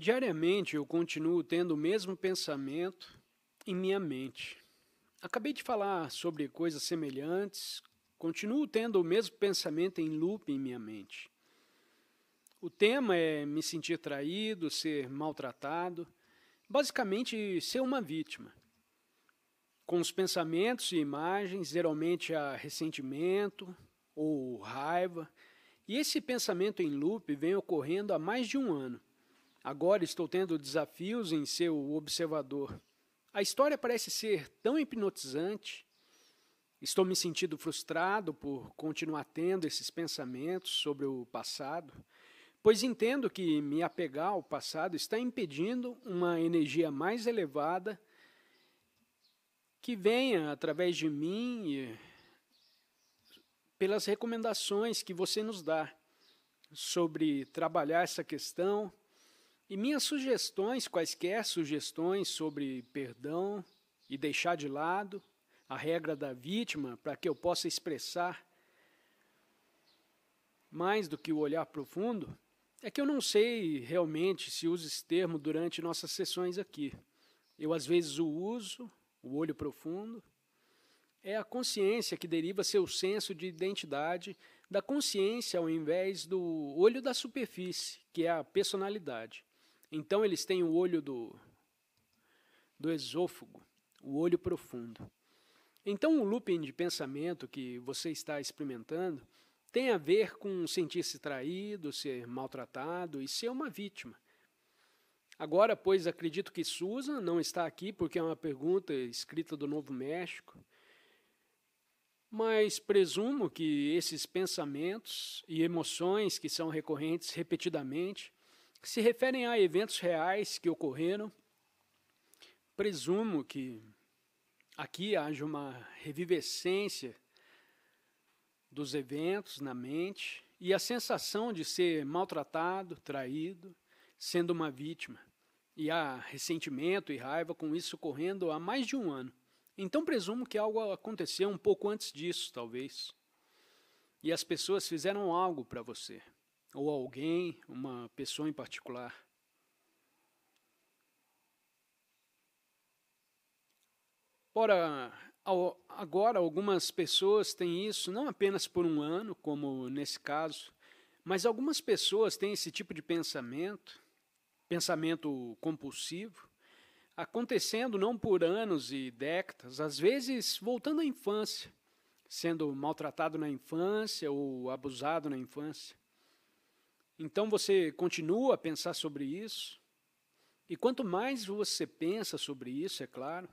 Diariamente eu continuo tendo o mesmo pensamento em minha mente. Acabei de falar sobre coisas semelhantes, continuo tendo o mesmo pensamento em loop em minha mente. O tema é me sentir traído, ser maltratado, basicamente ser uma vítima. Com os pensamentos e imagens, geralmente há ressentimento ou raiva, e esse pensamento em loop vem ocorrendo há mais de um ano. Agora estou tendo desafios em ser o observador. A história parece ser tão hipnotizante. Estou me sentindo frustrado por continuar tendo esses pensamentos sobre o passado, pois entendo que me apegar ao passado está impedindo uma energia mais elevada que venha através de mim e pelas recomendações que você nos dá sobre trabalhar essa questão. E minhas sugestões, quaisquer sugestões sobre perdão e deixar de lado a regra da vítima para que eu possa expressar mais do que o olhar profundo, é que eu não sei realmente se uso esse termo durante nossas sessões aqui. Eu às vezes o uso, o olho profundo, é a consciência que deriva seu senso de identidade da consciência ao invés do olho da superfície, que é a personalidade. Então eles têm o olho do esôfago, o olho profundo. Então o looping de pensamento que você está experimentando tem a ver com sentir-se traído, ser maltratado e ser uma vítima. Agora, pois acredito que Susan não está aqui porque é uma pergunta escrita do Novo México, mas presumo que esses pensamentos e emoções que são recorrentes repetidamente se referem a eventos reais que ocorreram. Presumo que aqui haja uma revivescência dos eventos na mente e a sensação de ser maltratado, traído, sendo uma vítima. E há ressentimento e raiva com isso ocorrendo há mais de um ano. Então presumo que algo aconteceu um pouco antes disso, talvez. E as pessoas fizeram algo para você. Ou alguém, uma pessoa em particular. Ora, agora algumas pessoas têm isso não apenas por um ano, como nesse caso, mas algumas pessoas têm esse tipo de pensamento, pensamento compulsivo, acontecendo não por anos e décadas, às vezes voltando à infância, sendo maltratado na infância ou abusado na infância. Então você continua a pensar sobre isso, e quanto mais você pensa sobre isso, é claro,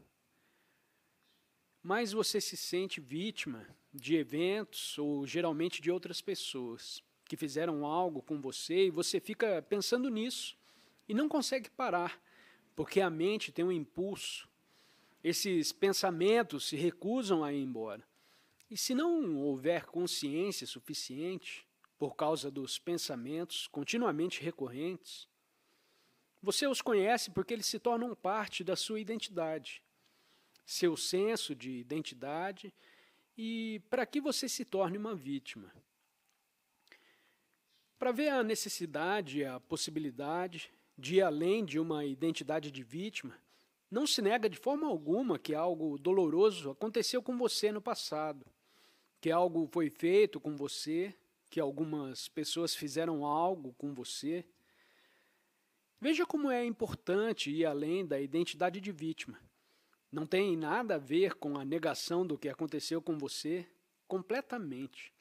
mais você se sente vítima de eventos ou geralmente de outras pessoas que fizeram algo com você e você fica pensando nisso e não consegue parar, porque a mente tem um impulso. Esses pensamentos se recusam a ir embora. E se não houver consciência suficiente, por causa dos pensamentos continuamente recorrentes, você os conhece porque eles se tornam parte da sua identidade, seu senso de identidade e para que você se torne uma vítima. Para ver a necessidade, a possibilidade de ir além de uma identidade de vítima, não se nega de forma alguma que algo doloroso aconteceu com você no passado, que algo foi feito com você, que algumas pessoas fizeram algo com você. Veja como é importante ir além da identidade de vítima. Não tem nada a ver com a negação do que aconteceu com você, completamente.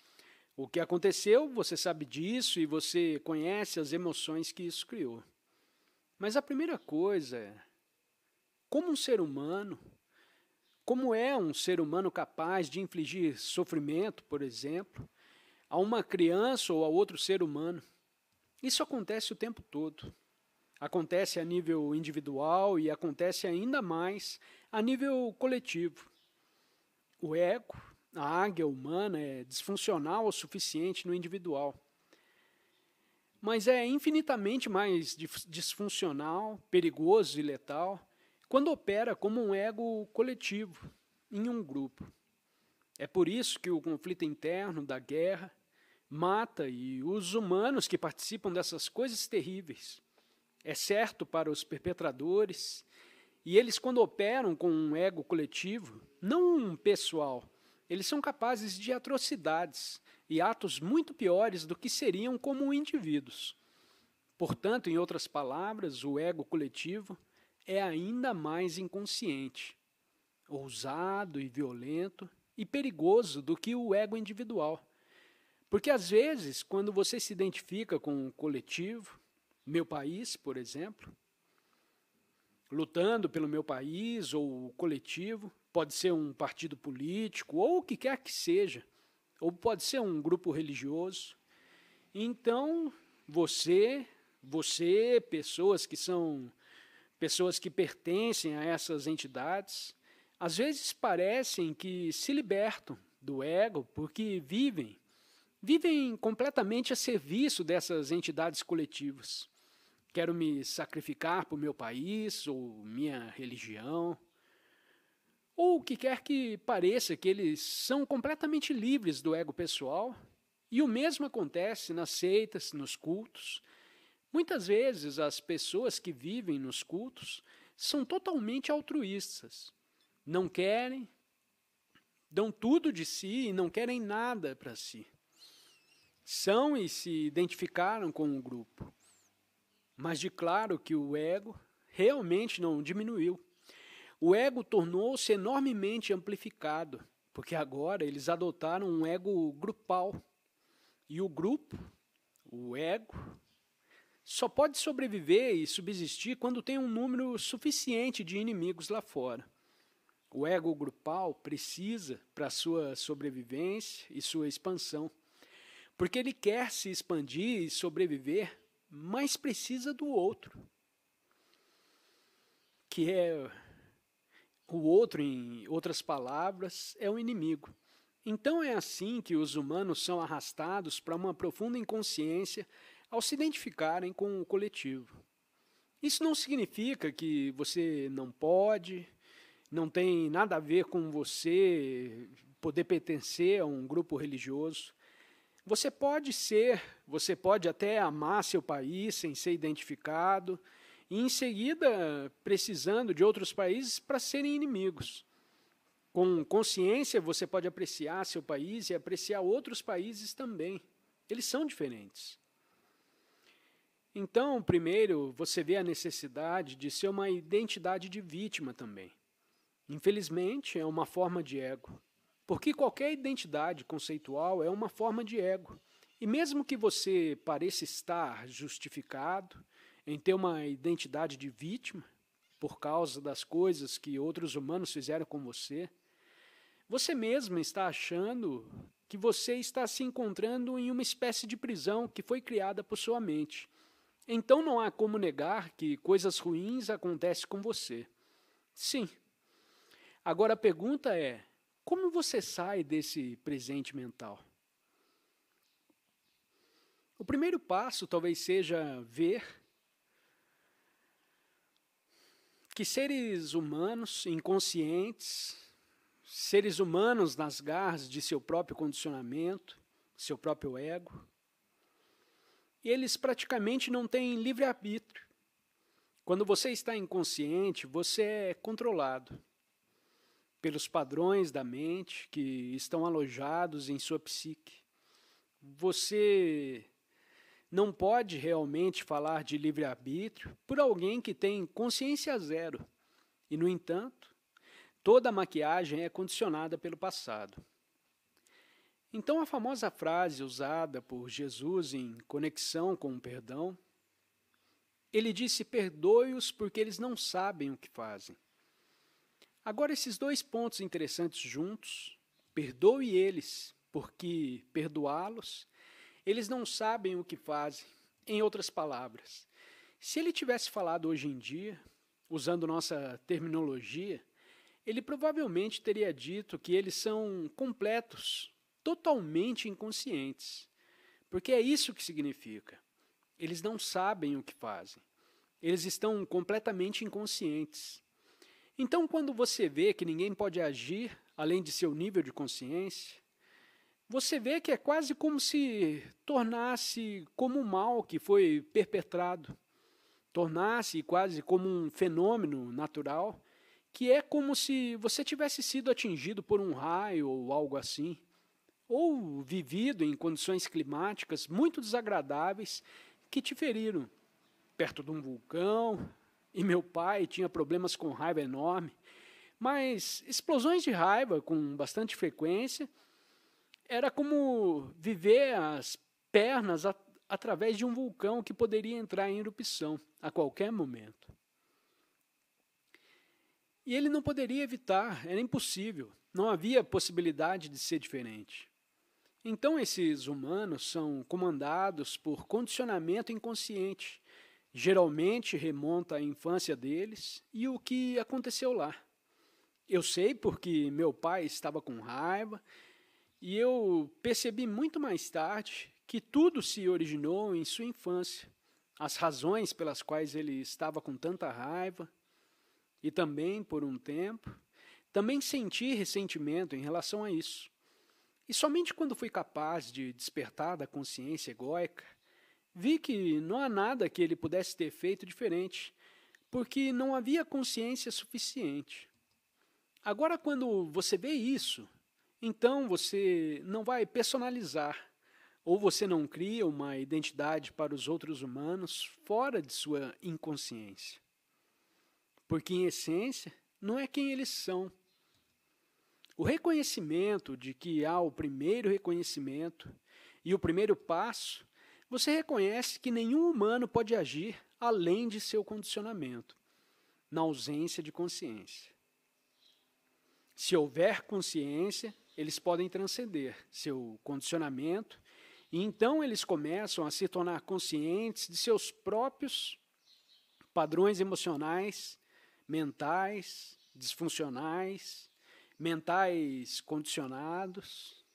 O que aconteceu, você sabe disso e você conhece as emoções que isso criou. Mas a primeira coisa é, como um ser humano, como é um ser humano capaz de infligir sofrimento, por exemplo, a uma criança ou a outro ser humano? Isso acontece o tempo todo. Acontece a nível individual e acontece ainda mais a nível coletivo. O ego, a águia humana, é disfuncional o suficiente no individual. Mas é infinitamente mais disfuncional, perigoso e letal quando opera como um ego coletivo, em um grupo. É por isso que o conflito interno da guerra mata e os humanos que participam dessas coisas terríveis é certo para os perpetradores, e eles, quando operam com um ego coletivo, não um pessoal, eles são capazes de atrocidades e atos muito piores do que seriam como indivíduos. Portanto, em outras palavras, o ego coletivo é ainda mais inconsciente, ousado e violento e perigoso do que o ego individual. Porque, às vezes, quando você se identifica com o coletivo, meu país, por exemplo, lutando pelo meu país ou o coletivo, pode ser um partido político ou o que quer que seja, ou pode ser um grupo religioso. Então, você, pessoas que pertencem a essas entidades, às vezes parecem que se libertam do ego porque vivem completamente a serviço dessas entidades coletivas. Quero me sacrificar por meu país ou minha religião, ou o que quer que pareça, que eles são completamente livres do ego pessoal, e o mesmo acontece nas seitas, nos cultos. Muitas vezes as pessoas que vivem nos cultos são totalmente altruístas, não querem, dão tudo de si e não querem nada para si. São e se identificaram com o grupo, mas de claro que o ego realmente não diminuiu. O ego tornou-se enormemente amplificado, porque agora eles adotaram um ego grupal. E o grupo, o ego, só pode sobreviver e subsistir quando tem um número suficiente de inimigos lá fora. O ego grupal precisa, para sua sobrevivência e sua expansão, porque ele quer se expandir e sobreviver, mas precisa do outro, que é o outro, em outras palavras, é o inimigo. Então é assim que os humanos são arrastados para uma profunda inconsciência ao se identificarem com o coletivo. Isso não significa que você não pode, não tem nada a ver com você poder pertencer a um grupo religioso. Você pode até amar seu país sem ser identificado, e em seguida precisando de outros países para serem inimigos. Com consciência, você pode apreciar seu país e apreciar outros países também. Eles são diferentes. Então, primeiro, você vê a necessidade de ser uma identidade de vítima também. Infelizmente, é uma forma de ego. Porque qualquer identidade conceitual é uma forma de ego. E mesmo que você pareça estar justificado em ter uma identidade de vítima, por causa das coisas que outros humanos fizeram com você, você mesmo está achando que você está se encontrando em uma espécie de prisão que foi criada por sua mente. Então não há como negar que coisas ruins acontecem com você. Sim. Agora a pergunta é, como você sai desse presente mental? O primeiro passo talvez seja ver que seres humanos inconscientes, seres humanos nas garras de seu próprio condicionamento, seu próprio ego, eles praticamente não têm livre-arbítrio. Quando você está inconsciente, você é controlado pelos padrões da mente que estão alojados em sua psique. Você não pode realmente falar de livre-arbítrio por alguém que tem consciência zero. E, no entanto, toda a maquiagem é condicionada pelo passado. Então, a famosa frase usada por Jesus em conexão com o perdão, ele disse: perdoe-os porque eles não sabem o que fazem. Agora, esses dois pontos interessantes juntos, perdoe eles porque perdoá-los, eles não sabem o que fazem. Em outras palavras, se ele tivesse falado hoje em dia, usando nossa terminologia, ele provavelmente teria dito que eles são completos, totalmente inconscientes. Porque é isso que significa. Eles não sabem o que fazem. Eles estão completamente inconscientes. Então, quando você vê que ninguém pode agir além de seu nível de consciência, você vê que é quase como se tornasse como um mal que foi perpetrado. tornar-se quase como um fenômeno natural, que é como se você tivesse sido atingido por um raio ou algo assim, ou vivido em condições climáticas muito desagradáveis que te feriram, perto de um vulcão, e meu pai tinha problemas com raiva enorme, mas explosões de raiva com bastante frequência era como viver as pernas através de um vulcão que poderia entrar em erupção a qualquer momento. E ele não poderia evitar, era impossível, não havia possibilidade de ser diferente. Então esses humanos são comandados por condicionamento inconsciente, geralmente remonta à infância deles e o que aconteceu lá. Eu sei porque meu pai estava com raiva e eu percebi muito mais tarde que tudo se originou em sua infância. As razões pelas quais ele estava com tanta raiva e também, por um tempo, também senti ressentimento em relação a isso. E somente quando fui capaz de despertar da consciência egóica, vi que não há nada que ele pudesse ter feito diferente, porque não havia consciência suficiente. Agora, quando você vê isso, então você não vai personalizar, ou você não cria uma identidade para os outros humanos fora de sua inconsciência. Porque, em essência, não é quem eles são. O reconhecimento de que há o primeiro reconhecimento e o primeiro passo, você reconhece que nenhum humano pode agir além de seu condicionamento, na ausência de consciência. Se houver consciência, eles podem transcender seu condicionamento e então eles começam a se tornar conscientes de seus próprios padrões emocionais, mentais, disfuncionais, mentais condicionados.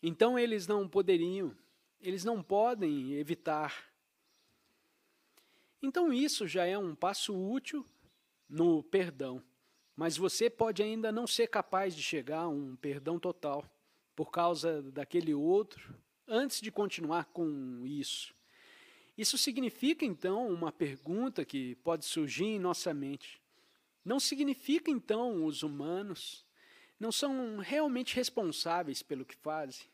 Então eles não podem evitar. Então isso já é um passo útil no perdão, mas você pode ainda não ser capaz de chegar a um perdão total por causa daquele outro antes de continuar com isso. Isso significa então uma pergunta que pode surgir em nossa mente. Não significa, então, os humanos não são realmente responsáveis pelo que fazem?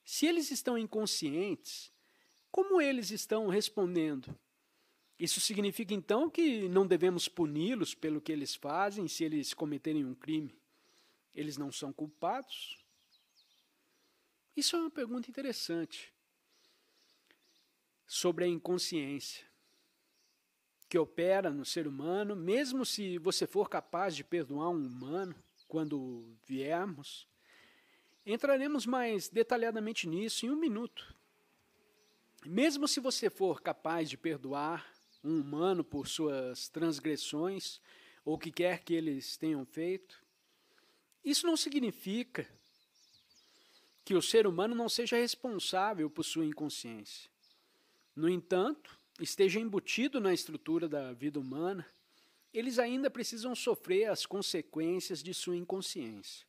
Se eles estão inconscientes, como eles estão respondendo? Isso significa, então, que não devemos puni-los pelo que eles fazem se eles cometerem um crime? Eles não são culpados? Isso é uma pergunta interessante sobre a inconsciência que opera no ser humano, mesmo se você for capaz de perdoar um humano quando viermos. Entraremos mais detalhadamente nisso em um minuto. Mesmo se você for capaz de perdoar um humano por suas transgressões ou o que quer que eles tenham feito, isso não significa que o ser humano não seja responsável por sua inconsciência. No entanto, esteja embutido na estrutura da vida humana, eles ainda precisam sofrer as consequências de sua inconsciência.